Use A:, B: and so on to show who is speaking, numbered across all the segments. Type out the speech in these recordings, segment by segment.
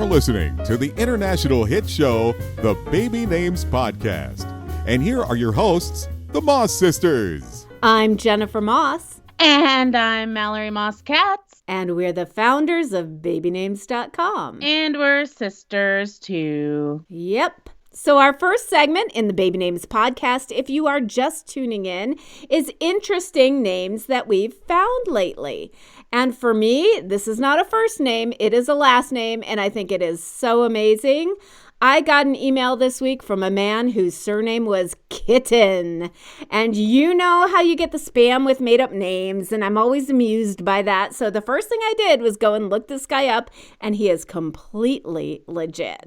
A: listening to the international hit show, The Baby Names Podcast. And here are your hosts, the Moss Sisters.
B: I'm Jennifer Moss.
C: And I'm Mallory Moss Katz.
B: And we're the founders of babynames.com.
C: And we're sisters too.
B: Yep. So our first segment in the Baby Names Podcast, if you are just tuning in, is interesting names that we've found lately. And for me, this is not a first name, it is a last name, and I think it is so amazing. I got an email this week from a man whose surname was Kitten. And you know how you get the spam with made-up names, and I'm always amused by that. So the first thing I did was go and look this guy up, and he is completely legit.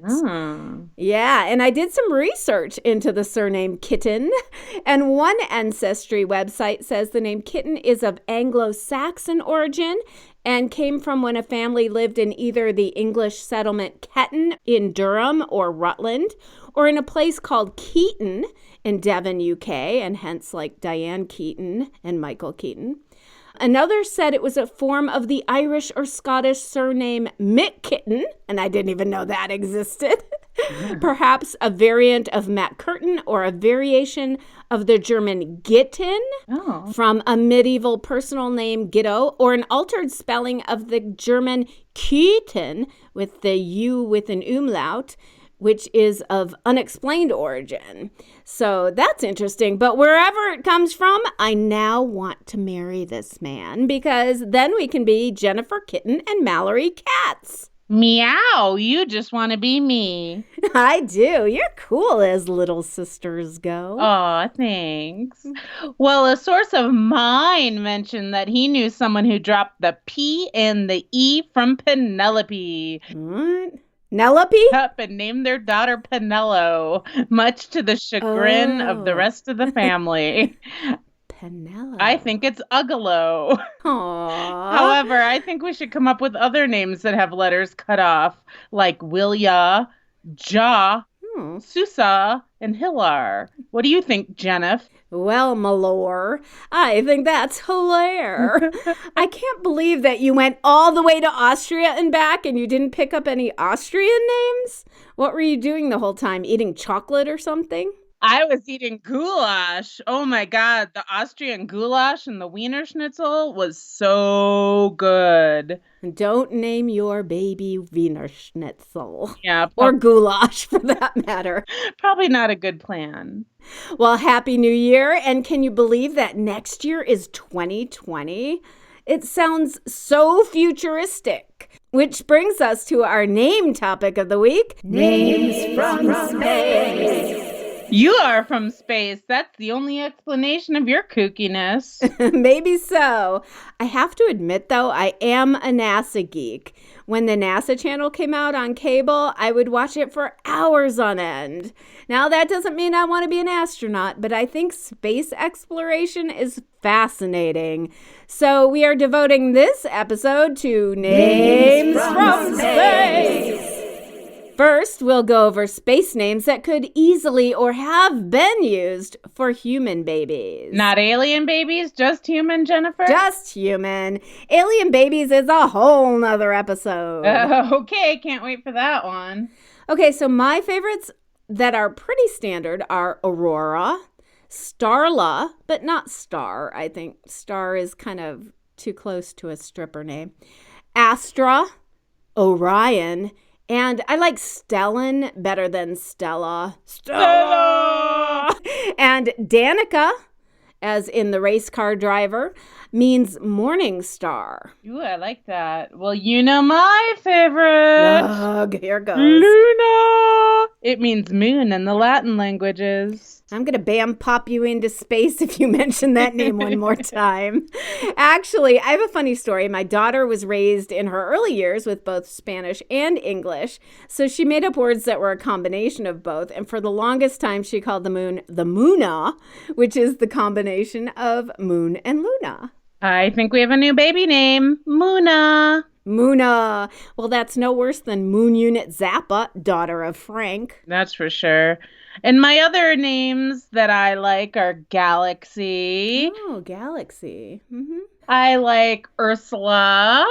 B: Yeah, and I did some research into the surname Kitten, and one ancestry website says the name Kitten is of Anglo-Saxon origin and came from when a family lived in either the English settlement Ketton in Durham or Rutland, or in a place called Keaton in Devon, UK, and hence like Diane Keaton and Michael Keaton. Another said it was a form of the Irish or Scottish surname McKitten, and I didn't even know that existed. Perhaps a variant of Matt Curtin or a variation of the German Gitten from a medieval personal name Gitto, or an altered spelling of the German Küten with the U with an umlaut, which is of unexplained origin. So that's interesting. But wherever it comes from, I now want to marry this man because then we can be Jennifer Kitten and Mallory Katz.
C: Meow, you just want to be me.
B: I do. You're cool as little sisters go.
C: Aw, thanks. Well, a source of mine mentioned that he knew someone who dropped the P and the E from Penelope.
B: What? Penelope?
C: Up and named their daughter Penello, much to the chagrin of the rest of the family.
B: Penelope.
C: I think it's Uggalo.
B: Aww.
C: However, I think we should come up with other names that have letters cut off, like Willia, Ja, Susa, and Hilar. What do you think, Jennifer?
B: Well, Mallory, I think that's hilarious. I can't believe that you went all the way to Austria and back and you didn't pick up any Austrian names. What were you doing the whole time? Eating chocolate or something?
C: I was eating goulash. Oh my God, the Austrian goulash and the Wiener Schnitzel was so good.
B: Don't name your baby Wiener Schnitzel.
C: Yeah.
B: Or goulash for that matter.
C: Probably not a good plan.
B: Well, Happy New Year. And can you believe that next year is 2020? It sounds so futuristic. Which brings us to our name topic of the week. Names from space.
C: You are from space. That's the only explanation of your kookiness.
B: Maybe so. I have to admit, though, I am a NASA geek. When the NASA channel came out on cable, I would watch it for hours on end. Now, that doesn't mean I want to be an astronaut, but I think space exploration is fascinating. So we are devoting this episode to Names from Space. First, we'll go over space names that could easily or have been used for human babies.
C: Not alien babies, just human, Jennifer?
B: Just human. Alien babies is a whole nother episode.
C: Okay, can't wait for that one.
B: Okay, so my favorites that are pretty standard are Aurora, Starla, but not Star. I think Star is kind of too close to a stripper name. Astra, Orion, and I like Stellan better than Stella. Stella! And Danica, as in the race car driver, means morning star.
C: Ooh, I like that. Well, you know my favorite.
B: Ugh, here goes.
C: Luna! It means moon in the Latin languages.
B: I'm going to bam pop you into space if you mention that name one more time. Actually, I have a funny story. My daughter was raised in her early years with both Spanish and English, so she made up words that were a combination of both, and for the longest time she called the moon the Moona, which is the combination of moon and Luna.
C: I think we have a new baby name, Moona.
B: Moona. Well, that's no worse than Moon Unit Zappa, daughter of Frank.
C: That's for sure. And my other names that I like are Galaxy.
B: Oh, Galaxy. Mm-hmm.
C: I like Ursula,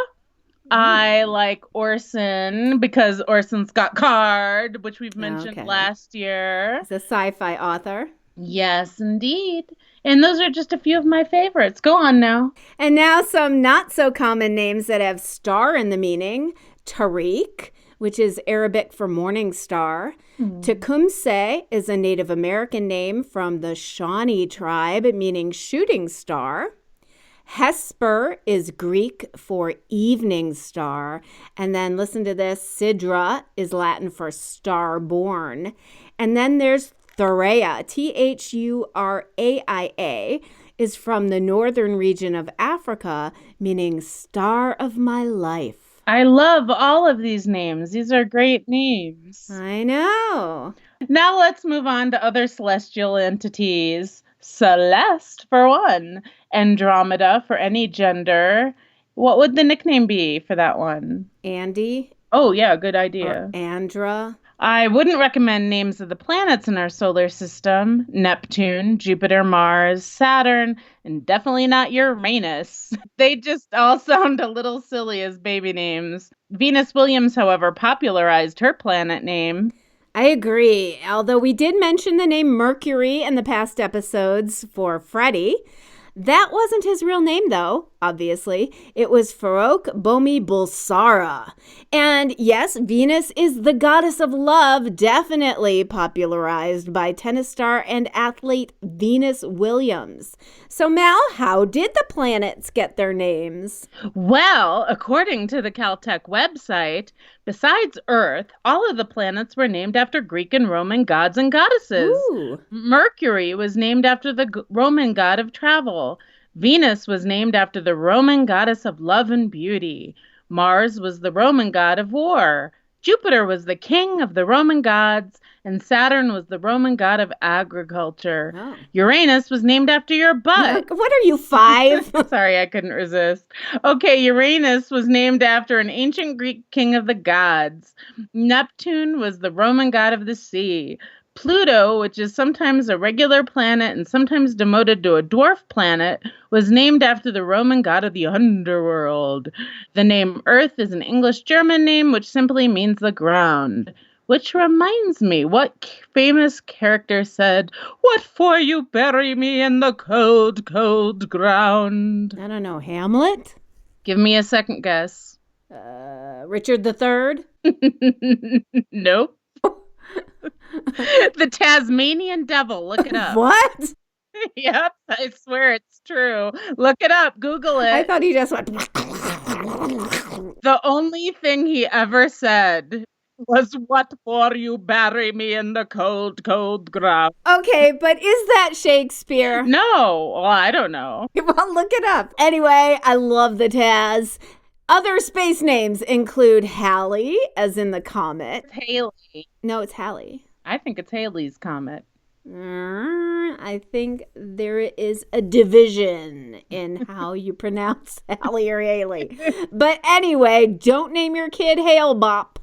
C: I like Orson because Orson Scott Card, which we've mentioned last year.
B: He's a sci-fi author.
C: Yes, indeed. And those are just a few of my favorites. Go on now.
B: And now some not so common names that have star in the meaning. Taariq, which is Arabic for morning star. Tecumseh is a Native American name from the Shawnee tribe, meaning shooting star. Hesper is Greek for evening star. And then listen to this, Sidra is Latin for star born. And then there's Thurea, Thuraia, is from the northern region of Africa, meaning star of my life.
C: I love all of these names. These are great names.
B: I know.
C: Now let's move on to other celestial entities. Celeste for one, Andromeda for any gender. What would the nickname be for that one?
B: Andy.
C: Oh, yeah, good idea.
B: Or Andra.
C: I wouldn't recommend names of the planets in our solar system. Neptune, Jupiter, Mars, Saturn, and definitely not Uranus. They just all sound a little silly as baby names. Venus Williams, however, popularized her planet name.
B: I agree. Although we did mention the name Mercury in the past episodes for Freddie. That wasn't his real name, though, obviously. It was Farouk Bomi Bulsara. And yes, Venus is the goddess of love, definitely popularized by tennis star and athlete Venus Williams. So, Mal, how did the planets get their names?
C: Well, according to the Caltech website, besides Earth, all of the planets were named after Greek and Roman gods and goddesses.
B: Ooh.
C: Mercury was named after the Roman god of travel. Venus was named after the Roman goddess of love and beauty. Mars was the Roman god of war. Jupiter was the king of the Roman gods, and Saturn was the Roman god of agriculture.
B: Oh.
C: Uranus was named after your butt.
B: What are you, 5?
C: Sorry, I couldn't resist. Okay, Uranus was named after an ancient Greek king of the gods. Neptune was the Roman god of the sea. Pluto, which is sometimes a regular planet and sometimes demoted to a dwarf planet, was named after the Roman god of the underworld. The name Earth is an English-German name which simply means the ground. Which reminds me, what famous character said, "What for you bury me in the cold, cold ground"?
B: I don't know, Hamlet?
C: Give me a second guess.
B: Richard III?
C: Nope. The Tasmanian Devil. Look it up.
B: What?
C: Yep, I swear it's true. Look it up. Google it.
B: I thought he just went...
C: The only thing he ever said was, "What for you bury me in the cold, cold ground?"
B: Okay, but is that Shakespeare?
C: No. Well, I don't know.
B: Well, look it up. Anyway, I love the Taz. Other space names include Halley, as in the comet.
C: It's Halley.
B: No, it's Halley.
C: I think it's Halley's comet.
B: I think there is a division in how you pronounce Halley or Haley. But anyway, don't name your kid Hale Bop.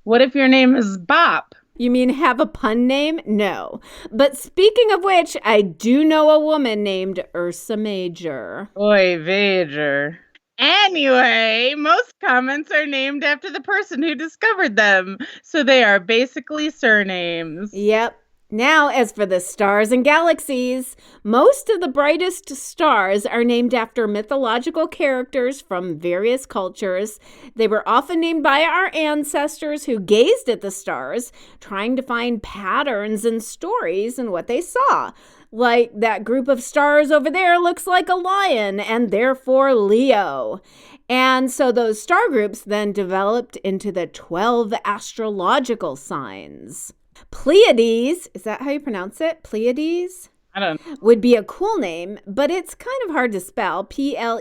C: What if your name is Bop?
B: You mean have a pun name? No. But speaking of which, I do know a woman named Ursa Major.
C: Oy Vader. Anyway, most comments are named after the person who discovered them, so they are basically surnames.
B: Yep. Now, as for the stars and galaxies, most of the brightest stars are named after mythological characters from various cultures. They were often named by our ancestors who gazed at the stars, trying to find patterns and stories in what they saw. Like that group of stars over there looks like a lion and therefore Leo. And so those star groups then developed into the 12 astrological signs. Pleiades, is that how you pronounce it? Pleiades?
C: I don't know.
B: Would be a cool name, but it's kind of hard to spell. Pleiades.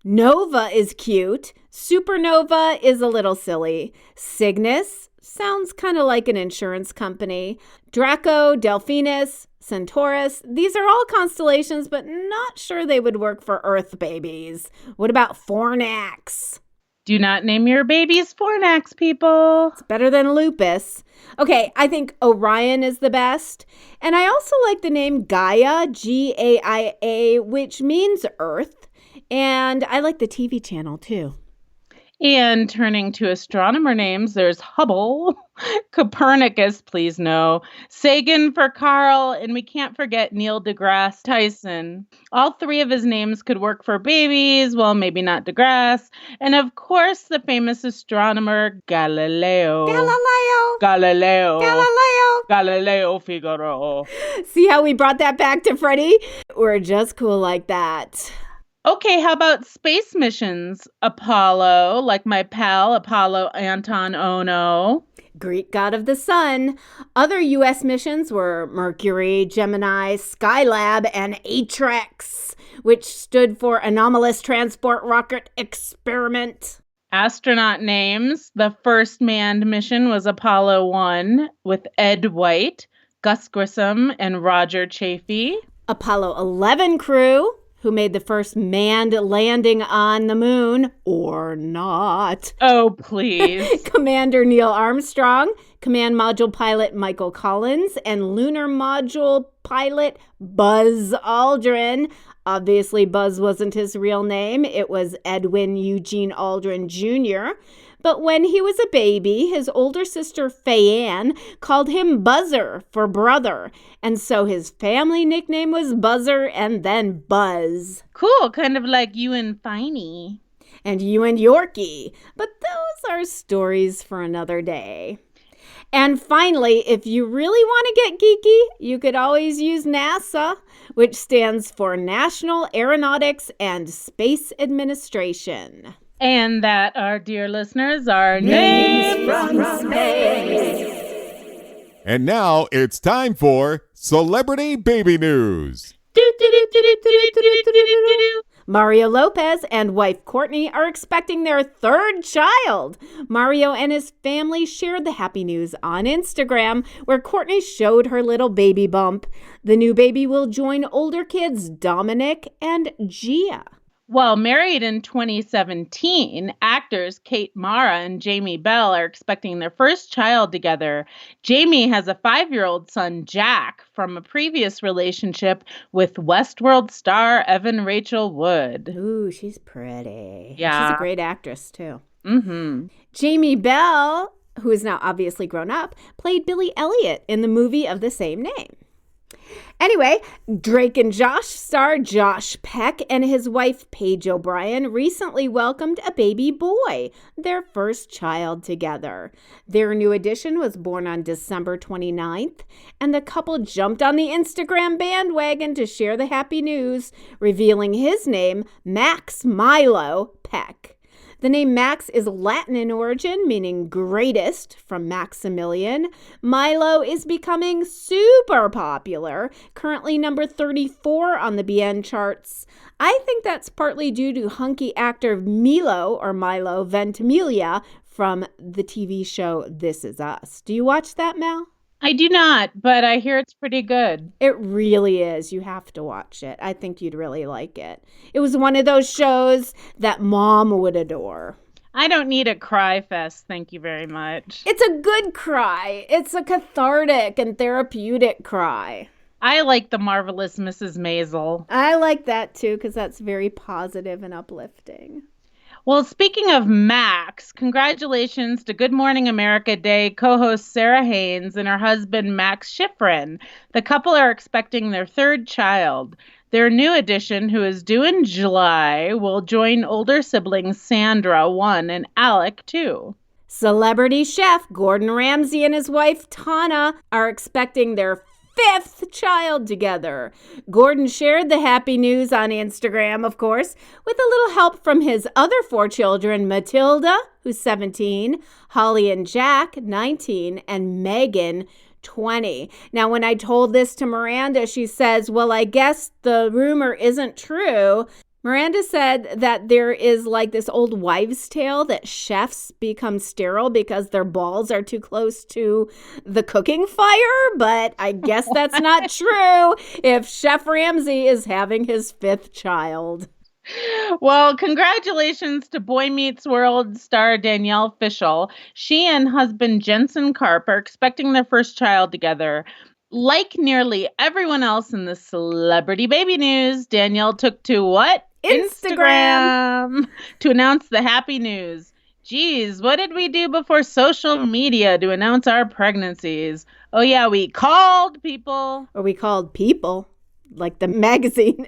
B: Nova is cute. Supernova is a little silly. Cygnus sounds kind of like an insurance company. Draco, Delphinus, Centaurus. These are all constellations, but not sure they would work for Earth babies. What about Fornax?
C: Do not name your babies Fornax, people.
B: It's better than lupus. Okay, I think Orion is the best. And I also like the name Gaia, Gaia, which means Earth. And I like the TV channel, too.
C: And turning to astronomer names, there's Hubble, Copernicus, please no, Sagan for Carl, and we can't forget Neil deGrasse Tyson. All three of his names could work for babies, well, maybe not deGrasse. And of course, the famous astronomer Galileo. Galileo Figaro.
B: See how we brought that back to Freddie? We're just cool like that.
C: Okay, how about space missions? Apollo, like my pal, Apollo Anton Ono.
B: Greek god of the sun. Other U.S. missions were Mercury, Gemini, Skylab, and Atrex, which stood for Anomalous Transport Rocket Experiment.
C: Astronaut names. The first manned mission was Apollo 1 with Ed White, Gus Grissom, and Roger Chaffee.
B: Apollo 11 crew, who made the first manned landing on the moon, or not.
C: Oh, please.
B: Commander Neil Armstrong, Command Module Pilot Michael Collins, and Lunar Module Pilot Buzz Aldrin. Obviously, Buzz wasn't his real name. It was Edwin Eugene Aldrin Jr., but when he was a baby, his older sister Fayanne called him Buzzer for brother. And so his family nickname was Buzzer and then Buzz.
C: Cool, kind of like you and Finey.
B: And you and Yorkie. But those are stories for another day. And finally, if you really want to get geeky, you could always use NASA, which stands for National Aeronautics and Space Administration.
C: And that, our dear listeners, are names from space.
A: And now it's time for Celebrity Baby News.
B: Mario Lopez and wife Courtney are expecting their third child. Mario and his family shared the happy news on Instagram, where Courtney showed her little baby bump. The new baby will join older kids Dominic and Gia.
C: While married in 2017, actors Kate Mara and Jamie Bell are expecting their first child together. Jamie has a 5-year-old son, Jack, from a previous relationship with Westworld star Evan Rachel Wood.
B: Ooh, she's pretty.
C: Yeah.
B: She's a great actress, too.
C: Mm-hmm.
B: Jamie Bell, who is now obviously grown up, played Billy Elliot in the movie of the same name. Anyway, Drake and Josh star Josh Peck and his wife Paige O'Brien recently welcomed a baby boy, their first child together. Their new addition was born on December 29th, and the couple jumped on the Instagram bandwagon to share the happy news, revealing his name, Max Milo Peck. The name Max is Latin in origin, meaning greatest, from Maximilian. Milo is becoming super popular, currently number 34 on the BN charts. I think that's partly due to hunky actor Milo Ventimiglia from the TV show This Is Us. Do you watch that, Mel?
C: I do not, but I hear it's pretty good.
B: It really is. You have to watch it. I think you'd really like it. It was one of those shows that Mom would adore.
C: I don't need a cry fest, thank you very much.
B: It's a good cry. It's a cathartic and therapeutic cry.
C: I like The Marvelous Mrs. Maisel.
B: I like that too, because that's very positive and uplifting.
C: Well, speaking of Max, congratulations to Good Morning America Day co-host Sarah Haynes and her husband Max Schifrin. The couple are expecting their third child. Their new addition, who is due in July, will join older siblings Sandra, 1, and Alec, 2.
B: Celebrity chef Gordon Ramsay and his wife Tana are expecting their 5th child together. Gordon shared the happy news on Instagram, of course, with a little help from his other 4 children, Matilda, who's 17, Holly and Jack, 19, and Megan, 20. Now, when I told this to Miranda, she says, well, I guess the rumor isn't true. Miranda said that there is like this old wives' tale that chefs become sterile because their balls are too close to the cooking fire, but I guess that's not true if Chef Ramsay is having his 5th child.
C: Well, congratulations to Boy Meets World star Danielle Fishel. She and husband Jensen Karp are expecting their first child together. Like nearly everyone else in the celebrity baby news, Danielle took to what? Instagram to announce the happy news. Geez, what did we do before social media to announce our pregnancies? Oh, yeah, we called people.
B: Or we called People, like the magazine.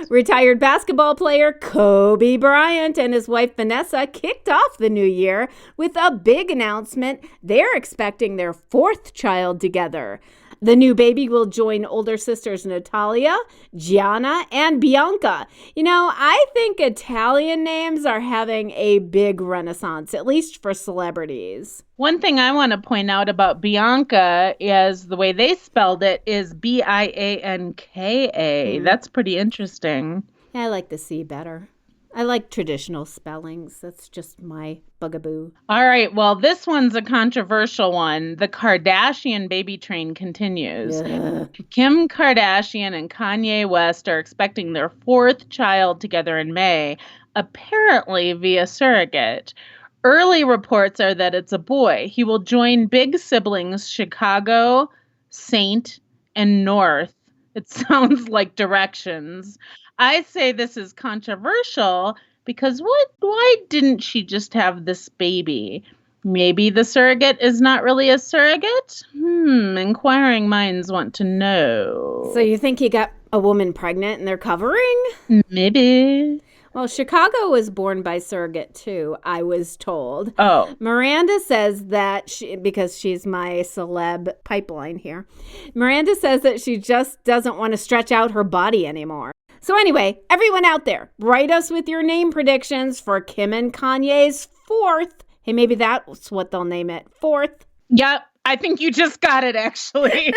B: Retired basketball player Kobe Bryant and his wife Vanessa kicked off the new year with a big announcement. They're expecting their 4th child together. The new baby will join older sisters Natalia, Gianna, and Bianca. You know, I think Italian names are having a big renaissance, at least for celebrities.
C: One thing I want to point out about Bianca is the way they spelled it is Bianka. That's pretty interesting.
B: I like the C better. I like traditional spellings. That's just my bugaboo.
C: All right. Well, this one's a controversial one. The Kardashian baby train continues.
B: Yeah.
C: Kim Kardashian and Kanye West are expecting their 4th child together in May, apparently via surrogate. Early reports are that it's a boy. He will join big siblings Chicago, Saint, and North. It sounds like directions. I say this is controversial because why didn't she just have this baby? Maybe the surrogate is not really a surrogate? Inquiring minds want to know.
B: So you think he got a woman pregnant and they're covering?
C: Maybe.
B: Well, Chicago was born by surrogate too, I was told.
C: Oh.
B: Miranda says that because she's my celeb pipeline here, Miranda says that she just doesn't want to stretch out her body anymore. So anyway, everyone out there, write us with your name predictions for Kim and Kanye's 4th. Hey, maybe that's what they'll name it. 4th.
C: Yep. I think you just got it, actually.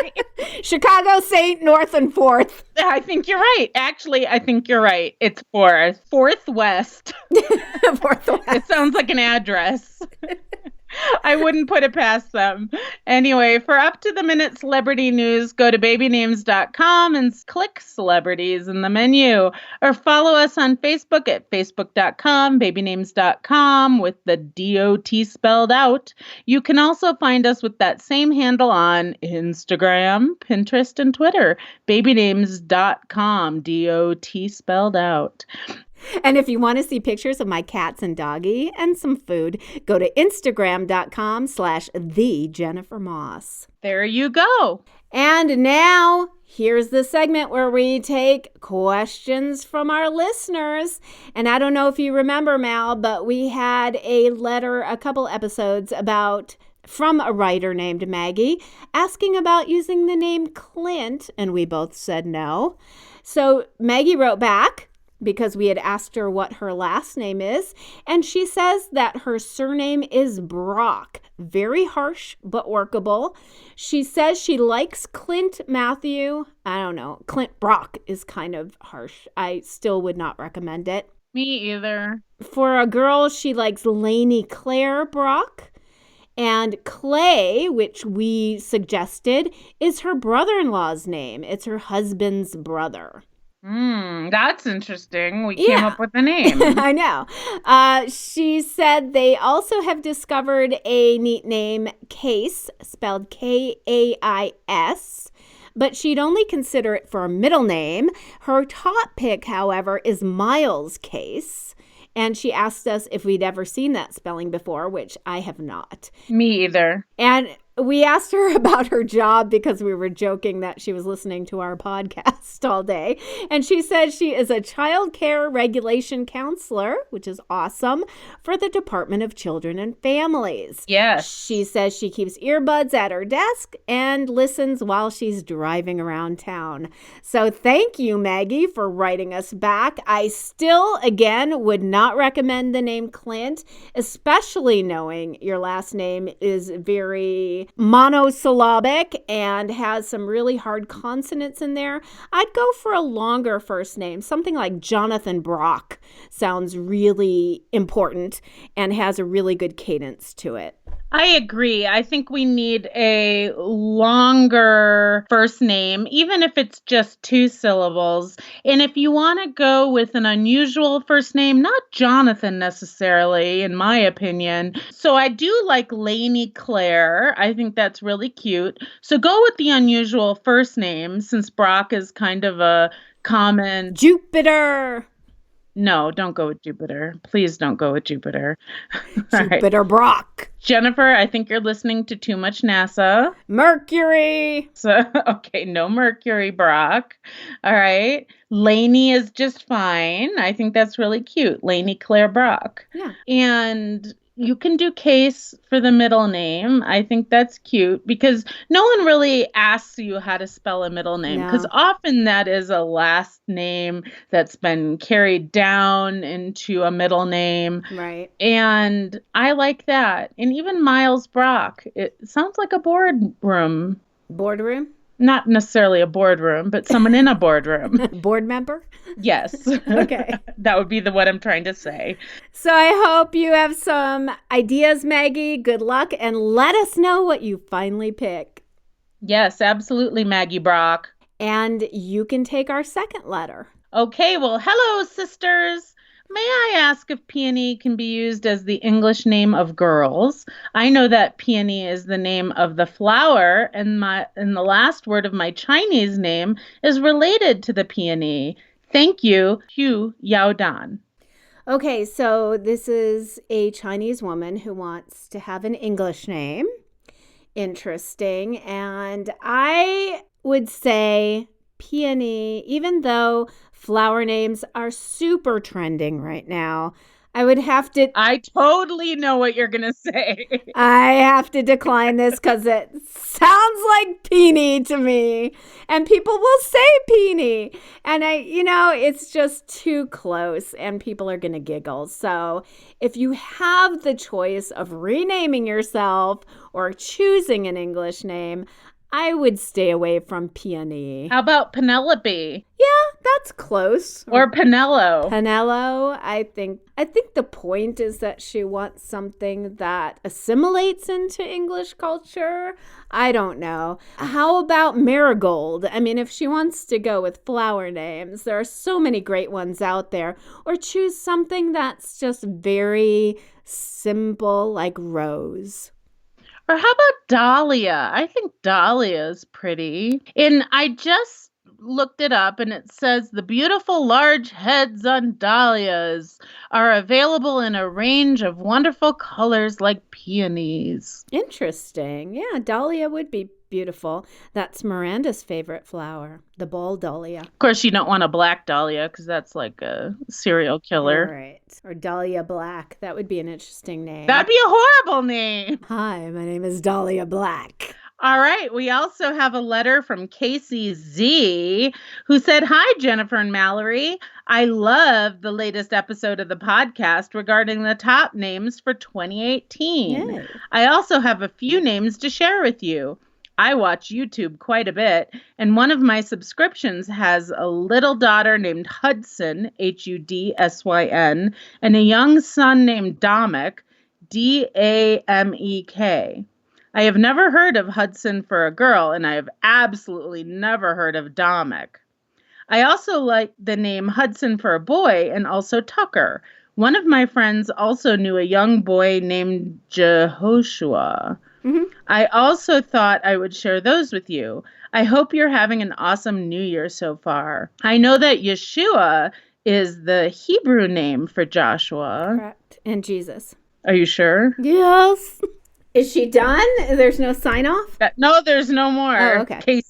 B: Chicago, Saint, North, and 4th.
C: I think you're right. Actually, I think you're right. It's 4th. 4th West.
B: 4th West.
C: It sounds like an address. I wouldn't put it past them. Anyway, for up-to-the-minute celebrity news, go to babynames.com and click Celebrities in the menu. Or follow us on Facebook at facebook.com, babynames.com with the D-O-T spelled out. You can also find us with that same handle on Instagram, Pinterest, and Twitter, babynames.com, D-O-T spelled out.
B: And if you want to see pictures of my cats and doggy and some food, go to Instagram.com/TheJenniferMoss.
C: There you go.
B: And now, here's the segment where we take questions from our listeners. And I don't know if you remember, Mal, but we had a letter a couple episodes from a writer named Maggie asking about using the name Clint, and we both said no. So Maggie wrote back, because we had asked her what her last name is, and she says that her surname is Brock. Very harsh, but workable. She says she likes Clint Matthew. I don't know. Clint Brock is kind of harsh. I still would not recommend it.
C: Me either.
B: For a girl, she likes Lainey Claire Brock. And Clay, which we suggested, is her brother-in-law's name. It's her husband's brother.
C: That's interesting. We came up with a name.
B: I know. She said they also have discovered a neat name, Case, spelled K-A-I-S, but she'd only consider it for a middle name. Her top pick, however, is Miles Case, and she asked us if we'd ever seen that spelling before, which I have not.
C: Me either.
B: And we asked her about her job because we were joking that she was listening to our podcast all day. And she said she is a child care regulation counselor, which is awesome, for the Department of Children and Families.
C: Yes.
B: She says she keeps earbuds at her desk and listens while she's driving around town. So thank you, Maggie, for writing us back. I still, again, would not recommend the name Clint, especially knowing your last name is very monosyllabic and has some really hard consonants in there. I'd go for a longer first name. Something like Jonathan Brock sounds really important and has a really good cadence to it.
C: I agree. I think we need a longer first name, even if it's just 2 syllables. And if you want to go with an unusual first name, not Jonathan necessarily, in my opinion. So I do like Lainey Claire. I think that's really cute. So go with the unusual first name, since Brock is kind of a common...
B: Jupiter!
C: No, don't go with Jupiter. Please don't go with Jupiter. All right.
B: Jupiter Brock.
C: Jennifer, I think you're listening to too much NASA.
B: Mercury.
C: So, okay, no Mercury, Brock. All right. Lainey is just fine. I think that's really cute. Lainey Claire Brock.
B: Yeah.
C: And you can do Case for the middle name. I think that's cute because no one really asks you how to spell a middle name because often that is a last name that's been carried down into a middle name.
B: Right.
C: And I like that. And even Miles Brock, it sounds like a boardroom.
B: Boardroom?
C: Not necessarily a boardroom, but someone in a boardroom.
B: Board member?
C: Yes.
B: Okay.
C: That would be what I'm trying to say.
B: So I hope you have some ideas, Maggie. Good luck, and let us know what you finally pick.
C: Yes, absolutely, Maggie Brock.
B: And you can take our second letter.
C: Okay, well, hello, sisters. May I ask if peony can be used as the English name of girls? I know that peony is the name of the flower, and the last word of my Chinese name is related to the peony. Thank you, Hu Yaodan.
B: Okay, so this is a Chinese woman who wants to have an English name. Interesting. And I would say peony, even though flower names are super trending right now, I would have to...
C: I totally know what you're going to say.
B: I have to decline this because it sounds like peony to me. And people will say peony. And it's just too close and people are going to giggle. So if you have the choice of renaming yourself or choosing an English name, I would stay away from peony.
C: How about Penelope?
B: Yeah, that's close.
C: Or Penello.
B: Penello, I think the point is that she wants something that assimilates into English culture. I don't know. How about Marigold? I mean, if she wants to go with flower names, there are so many great ones out there. Or choose something that's just very simple, like Rose.
C: Or how about Dahlia? I think Dahlia is pretty. And I just looked it up and it says the beautiful large heads on dahlias are available in a range of wonderful colors like peonies.
B: Interesting. Yeah, dahlia would be beautiful. That's Miranda's favorite flower, the ball dahlia.
C: Of course, you don't want a black dahlia because that's like a serial killer.
B: Right. Or Dahlia Black. That would be an interesting name.
C: That'd be a horrible name.
B: Hi, my name is Dahlia Black.
C: All right. We also have a letter from Casey Z, who said, "Hi, Jennifer and Mallory. I love the latest episode of the podcast regarding the top names for 2018.
B: Yay.
C: I also have a few names to share with you. I watch YouTube quite a bit, and one of my subscriptions has a little daughter named Hudson, Hudsyn, and a young son named Damek, Damek. I have never heard of Hudson for a girl, and I have absolutely never heard of Damek. I also like the name Hudson for a boy and also Tucker. One of my friends also knew a young boy named Jehoshua. Mm-hmm. I also thought I would share those with you. I hope you're having an awesome New Year so far. I know that Yeshua is the Hebrew name for Joshua.
B: Correct. And Jesus.
C: Are you sure?
B: Yes. Is she done? There's no sign off?
C: No, there's no more.
B: Oh, okay.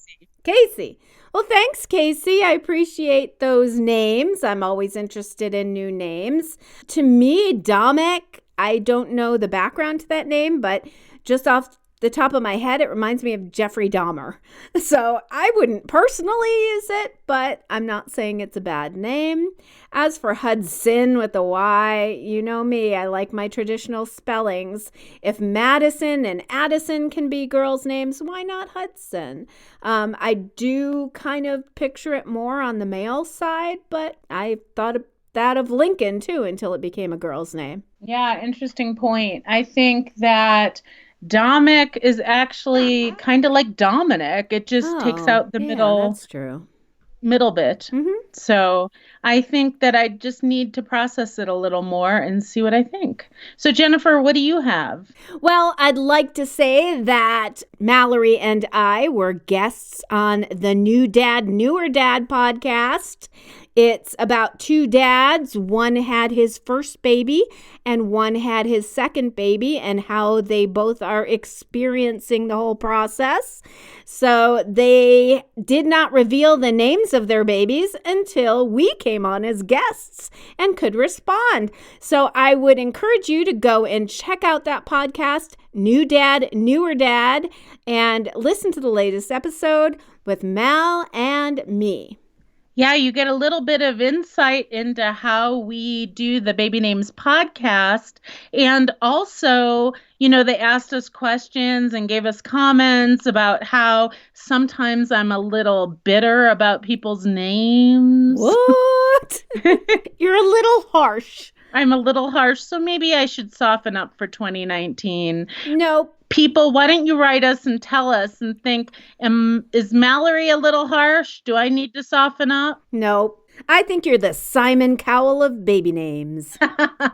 C: Casey.
B: Well, thanks, Casey. I appreciate those names. I'm always interested in new names. To me, Damek, I don't know the background to that name, but just off the top of my head, it reminds me of Jeffrey Dahmer. So I wouldn't personally use it, but I'm not saying it's a bad name. As for Hudson with a Y, you know me, I like my traditional spellings. If Madison and Addison can be girls' names, why not Hudson? I do kind of picture it more on the male side, but I thought that of Lincoln too until it became a girl's name.
C: Yeah, interesting point. I think that Damek is actually kind of like Dominic. It just takes out the middle.
B: That's true.
C: Middle bit.
B: Mm-hmm.
C: So I think that I just need to process it a little more and see what I think. So Jennifer, what do you have?
B: Well, I'd like to say that Mallory and I were guests on the New Dad, Newer Dad podcast. It's about two dads. One had his first baby and one had his second baby, and how they both are experiencing the whole process. So they did not reveal the names of their babies until we came on as guests and could respond. So I would encourage you to go and check out that podcast, New Dad, Newer Dad, and listen to the latest episode with Mal and me.
C: Yeah, you get a little bit of insight into how we do the Baby Names podcast. And also, they asked us questions and gave us comments about how sometimes I'm a little bitter about people's names.
B: What? You're a little harsh.
C: I'm a little harsh, so maybe I should soften up for 2019.
B: Nope.
C: People, why don't you write us and tell us and think, is Mallory a little harsh? Do I need to soften up?
B: Nope. I think you're the Simon Cowell of baby names.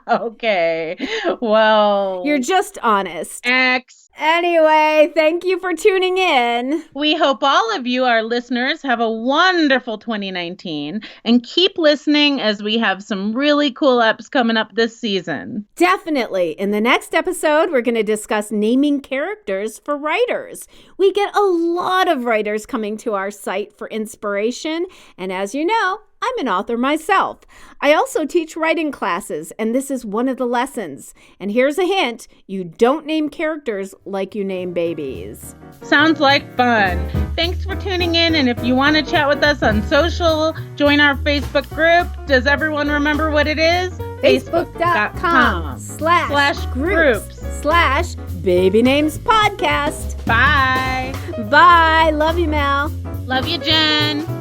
C: Okay. Well.
B: You're just honest.
C: X.
B: Anyway, thank you for tuning in.
C: We hope all of you, our listeners, have a wonderful 2019 and keep listening as we have some really cool eps coming up this season.
B: Definitely. In the next episode, we're going to discuss naming characters for writers. We get a lot of writers coming to our site for inspiration, and as you know, I'm an author myself. I also teach writing classes, and this is one of the lessons. And here's a hint, you don't name characters like you name babies.
C: Sounds like fun. Thanks for tuning in, and if you want to chat with us on social, join our Facebook group. Does everyone remember what it is?
B: Facebook.com/groups/Baby Names Podcast.
C: Bye.
B: Bye. Love you, Mel.
C: Love you, Jen.